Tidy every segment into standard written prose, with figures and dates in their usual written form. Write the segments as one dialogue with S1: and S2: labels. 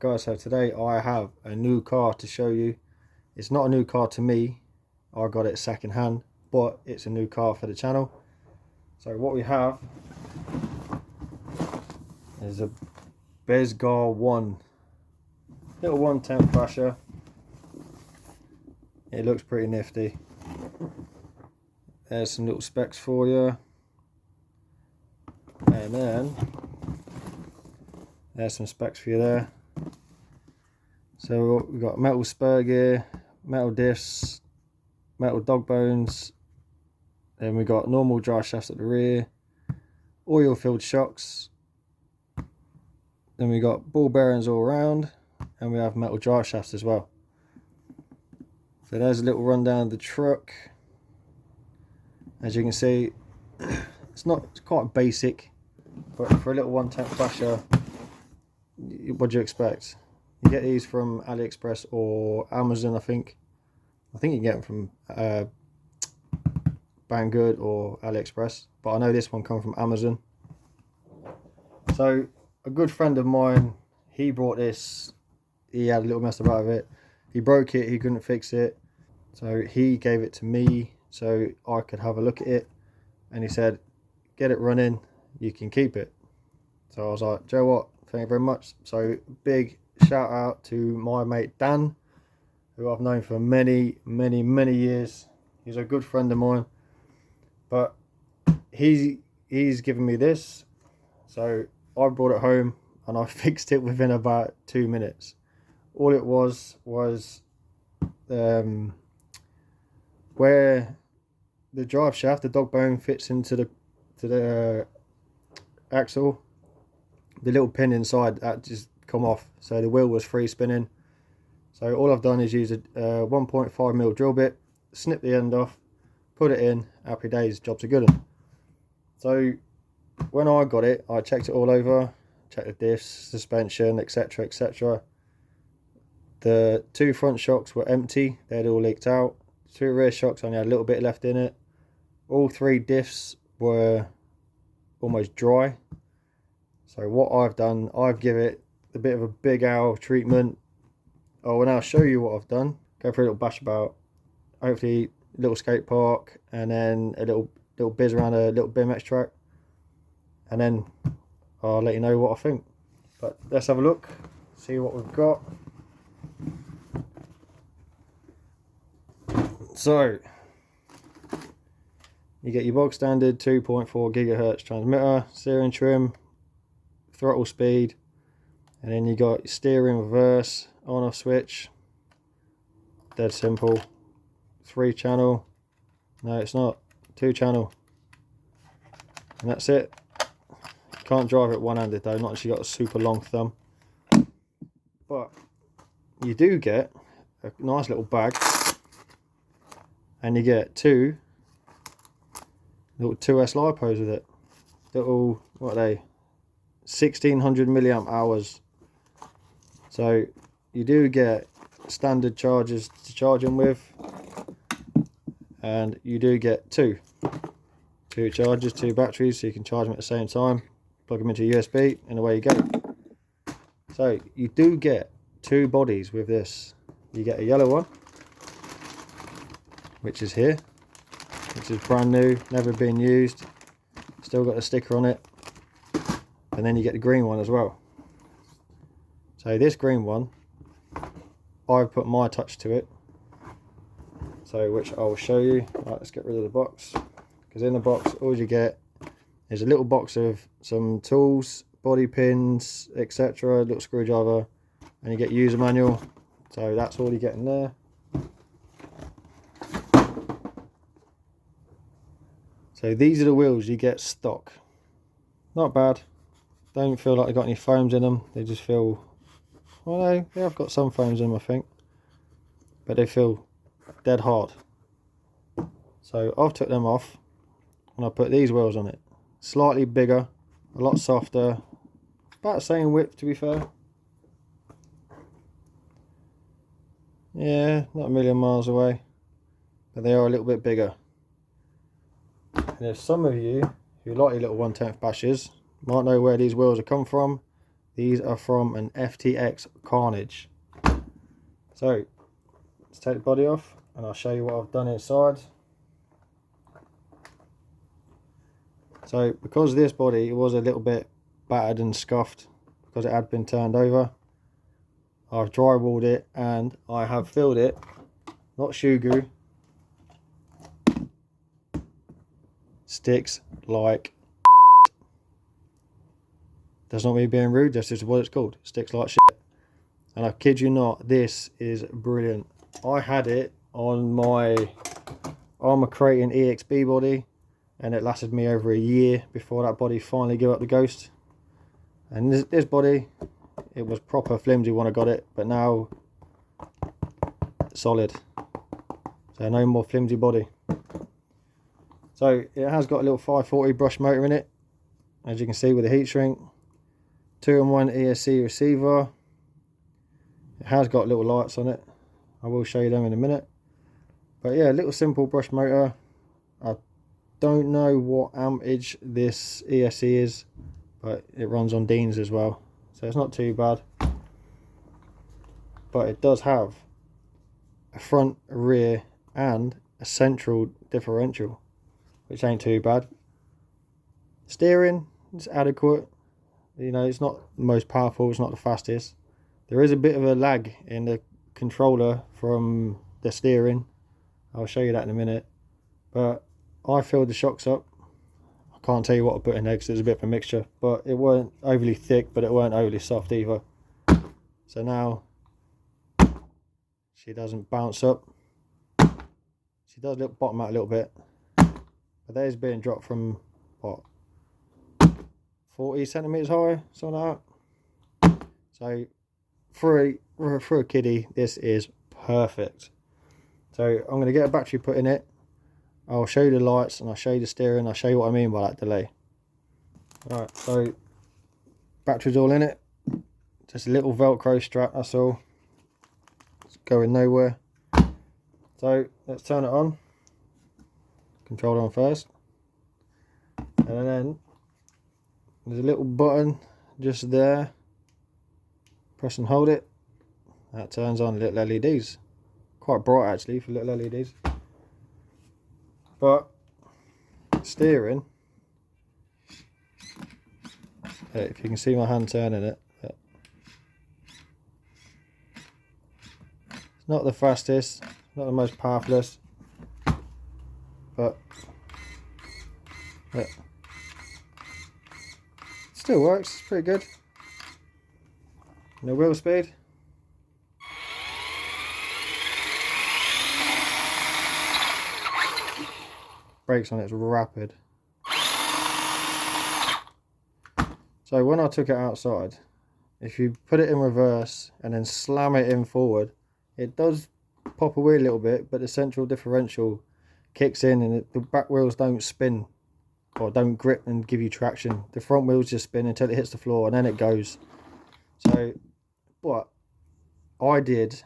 S1: guys, so today I have a new car to show you. It's not a new car to me, I got it second hand, but it's a new car for the channel. So what we have is a Bezgar 1, little 1/10 Thrasher. It looks pretty nifty. There's some little specs for you, and then there's some specs for you there. So we've got metal spur gear, metal diffs, metal dog bones, then we've got normal drive shafts at the rear, oil filled shocks, then we got ball bearings all around, and we have metal drive shafts as well. So there's a little rundown of the truck. As you can see, it's quite basic, but for a little 1/10 Thrasher, what do you expect? You get these from AliExpress or Amazon, I think you can get them from Banggood or AliExpress, but I know this one comes from Amazon. So a good friend of mine, he brought this. He had a little mess about it. He broke it, he couldn't fix it, so he gave it to me so I could have a look at it, and he said, get it running, you can keep it. So I was like, Joe, what, thank you very much. So big shout out to my mate Dan, who I've known for many years. He's a good friend of mine, but he's given me this, so I brought it home and I fixed it within about 2 minutes. All it was where the drive shaft, the dog bone, fits into the axle, the little pin inside that just come off, so the wheel was free spinning. So all I've done is use a 1.5mm drill bit, snip the end off, put it in, happy days, job's a good one. So when I got it, I checked it all over, checked the diffs, suspension, etc, etc. The 2 front shocks were empty, they'd all leaked out. 2 rear shocks only had a little bit left in it. All 3 diffs were almost dry. So what I've done, I've given it a bit of a big owl treatment. I will now show you what I've done. Go for a little bash about, hopefully a little skate park, and then a little biz around a little BMX track, and then I'll let you know what I think. But let's have a look, see what we've got. So you get your bog standard 2.4 GHz transmitter, steering trim, throttle speed, and then you got your steering reverse, on off switch, dead simple, 3 channel, no it's not, 2 channel, and that's it. You can't drive it one-handed though, not unless you got a super long thumb. But you do get a nice little bag, and you get 2 little 2S lipos with it. Little, what are they, 1600 milliamp hours. So you do get standard chargers to charge them with, and you do get two chargers, 2 batteries, so you can charge them at the same time, plug them into USB, and away you go. So you do get 2 bodies with this. You get a yellow one, which is here, which is brand new, never been used, still got a sticker on it, and then you get the green one as well. So this green one, I've put my touch to it, so which I'll show you. Right, let's get rid of the box, because in the box all you get is a little box of some tools, body pins, etc, a little screwdriver, and you get user manual. So that's all you get in there. So these are the wheels you get stock. Not bad. Don't feel like they got any foams in them. They just feel, well, they have got some foams in them, I think, but they feel dead hard. So I've took them off and I put these wheels on it. Slightly bigger, a lot softer, about the same width to be fair. Yeah, not a million miles away, but they are a little bit bigger. And if some of you who like your little 1/10 bashes might know where these wheels have come from, These are from an FTX Carnage. So let's take the body off and I'll show you what I've done inside. So because this body was a little bit battered and scuffed because it had been turned over, I've drywalled it and I have filled it, not shoe glue, sticks like that's not me being rude, that's just what it's called, sticks like shit. And I kid you not, this is brilliant. I had it on my Armour Creighton EXB body and it lasted me over a year before that body finally gave up the ghost. And this body, it was proper flimsy when I got it, but now solid. So no more flimsy body. So it has got a little 540 brush motor in it, as you can see with the heat shrink. 2-in-1 ESC receiver. It has got little lights on it. I will show you them in a minute. But yeah, little simple brush motor. I don't know what amperage this ESC is, but it runs on Dean's as well, so it's not too bad. But it does have a front, a rear and a central differential, which ain't too bad. Steering is adequate, you know, it's not the most powerful, it's not the fastest. There is a bit of a lag in the controller from the steering. I'll show you that in a minute. But I filled the shocks up. I can't tell you what I put in there because it's a bit of a mixture, but it weren't overly thick, but it weren't overly soft either. So now she doesn't bounce up. She does bottom out a little bit, but there's being dropped from what, 40 centimeters high, something like that. So for a kiddie, this is perfect. So I'm going to get a battery put in it. I'll show you the lights and I'll show you the steering. I'll show you what I mean by that delay. Alright, so battery's all in it. Just a little Velcro strap, that's all. It's going nowhere. So let's turn it on. Controller on first. And then there's a little button just there. Press and hold it. That turns on little LEDs. Quite bright actually for little LEDs. But steering, if you can see my hand turning it, it's not the fastest, not the most powerful, but it still works, it's pretty good. No wheel speed. Brakes on it's rapid. So when I took it outside, if you put it in reverse and then slam it in forward, it does pop away a little bit, but the central differential kicks in and the back wheels don't spin or don't grip and give you traction. The front wheels just spin until it hits the floor and then it goes. So but I did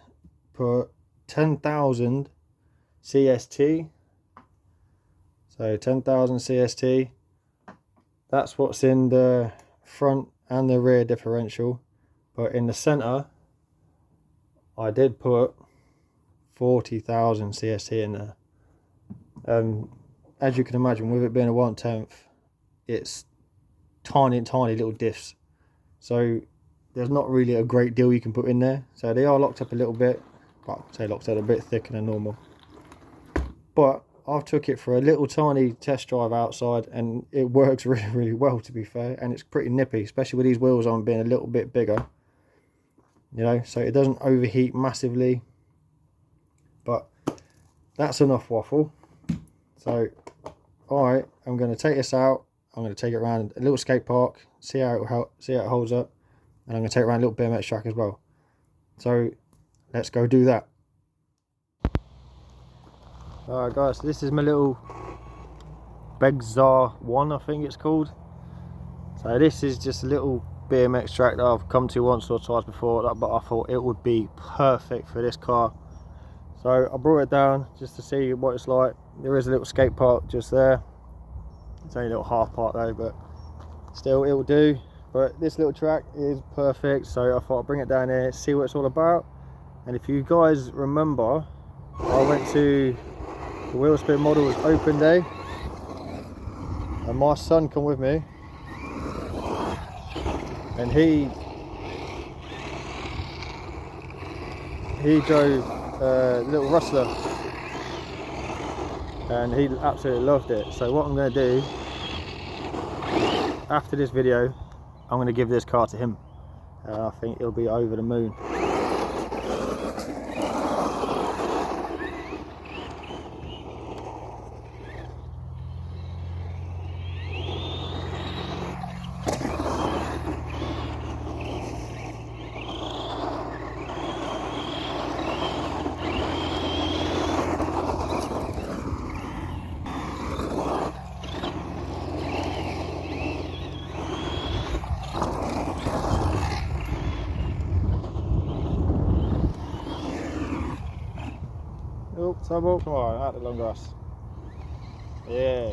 S1: put 10,000 CST. So 10,000 CST, that's what's in the front and the rear differential. But in the center, I did put 40,000 CST in there. As you can imagine, with it being a 1/10, it's tiny little diffs. So there's not really a great deal you can put in there. So they are locked up a little bit, but I'd say locked up a bit thicker than normal. But I've took it for a little tiny test drive outside and it works really well, to be fair, and it's pretty nippy, especially with these wheels on being a little bit bigger, you know, so it doesn't overheat massively. But that's enough waffle. So I am going to take this out, I'm going to take it around a little skate park, see how it holds up, and I'm going to take it around a little BMX track as well. So let's go do that. Alright guys, so this is my little Bezgar 1, I think it's called. So this is just a little BMX track that I've come to once or twice before, but I thought it would be perfect for this car. So I brought it down just to see what it's like. There is a little skate park just there. It's only a little half park though, but still it will do. But this little track is perfect, so I thought I'd bring it down here, see what it's all about. And if you guys remember, I went to the Wheel Spin Models open day and my son come with me, and he drove little Rustler and he absolutely loved it. So what I'm going to do after this video, I'm going to give this car to him. I think he'll be over the moon. Oh, Tubble, come on, out the long grass. Yeah.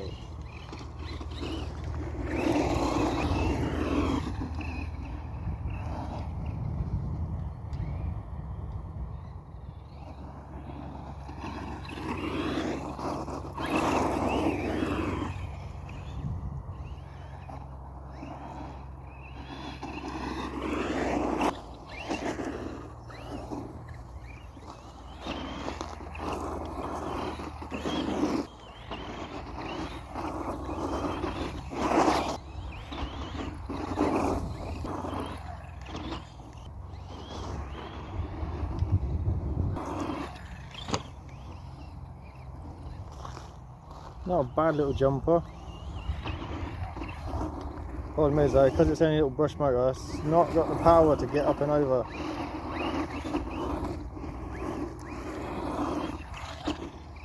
S1: Not a bad little jumper. Problem is though, because it's only a little brush motor, it's not got the power to get up and over.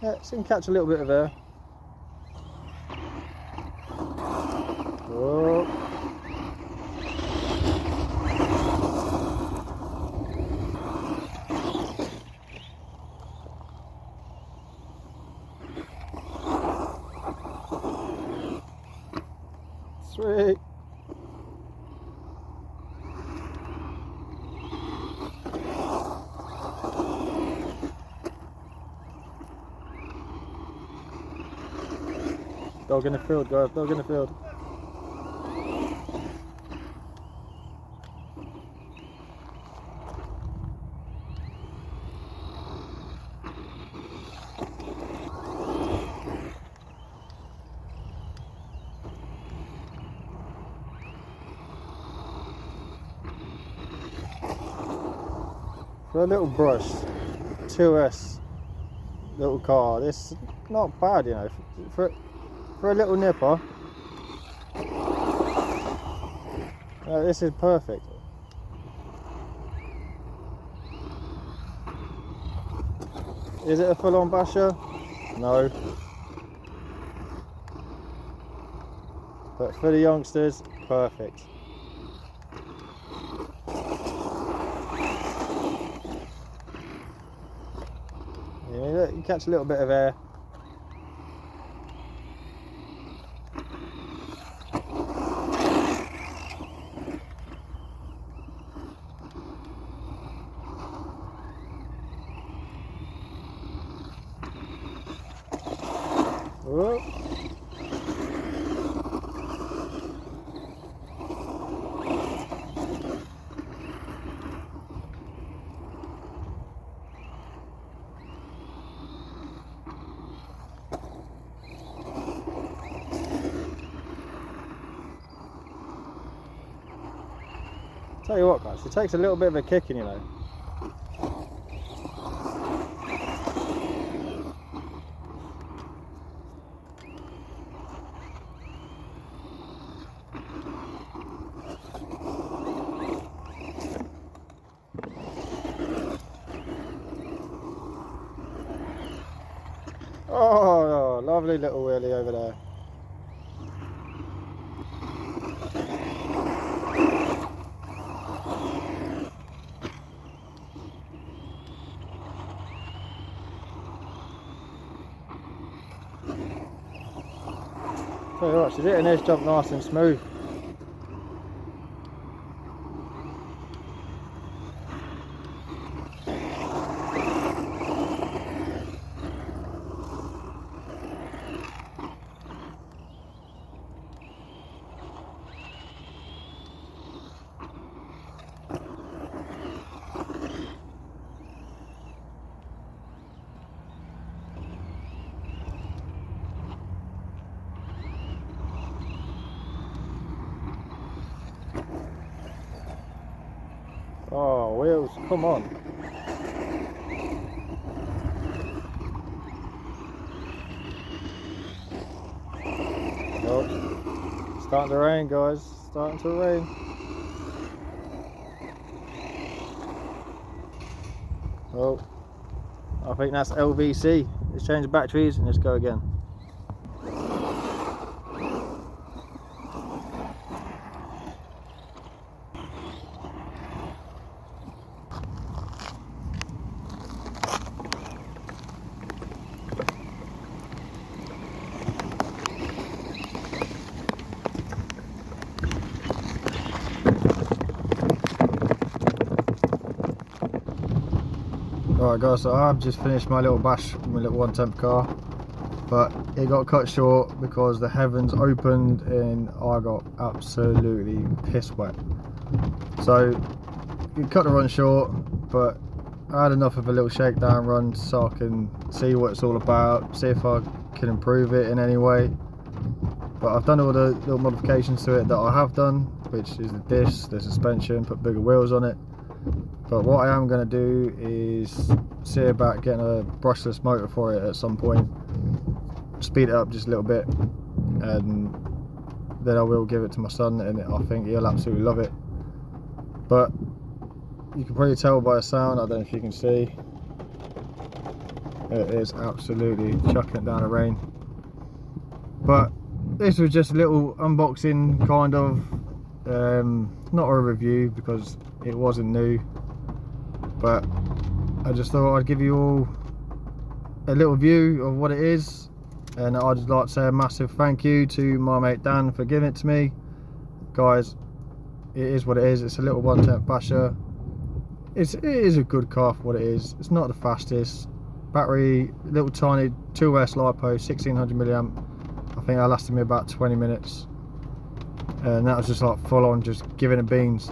S1: Yeah, so you can catch a little bit of air. Oh. Sweet. Dog in the field, guys, dog in the field. For a little brush, 2S little car, this is not bad, you know, for a little nipper. This is perfect. Is it a full-on basher? No. But for the youngsters, perfect. Yeah, you catch a little bit of air. Whoa. Tell you what, guys, it takes a little bit of a kicking, you know. Oh, lovely little wheelie over there. Tell you what, she's hitting this jump nice and smooth. Oh, wheels, come on. Oh, starting to rain, guys. Starting to rain. Oh, I think that's LVC. Let's change the batteries and let's go again. Alright guys, so I've just finished my little bash with my little 110 car, but it got cut short because the heavens opened and I got absolutely piss wet. So you cut the run short, but I had enough of a little shakedown run so I can see what it's all about, see if I can improve it in any way. But I've done all the little modifications to it that I have done, which is the disc, the suspension, put bigger wheels on it. But what I am going to do is see about getting a brushless motor for it at some point, speed it up just a little bit, and then I will give it to my son, and I think he'll absolutely love it. But you can probably tell by the sound, I don't know if you can see, it is absolutely chucking it down the rain. But this was just a little unboxing kind of, not a review because it wasn't new, but I just thought I'd give you all a little view of what it is, and I'd just like to say a massive thank you to my mate Dan for giving it to me. Guys, it is what it is. It's a little 110 basher. It is a good car for what it is. It's not the fastest. Battery, little tiny 2S LiPo, 1600 milliamp. I think that lasted me about 20 minutes, and that was just like full on just giving it beans.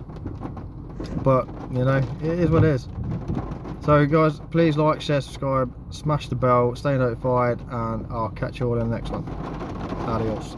S1: But you know, it is what it is. So guys, please like, share, subscribe, smash the bell, stay notified, and I'll catch you all in the next one. Adios.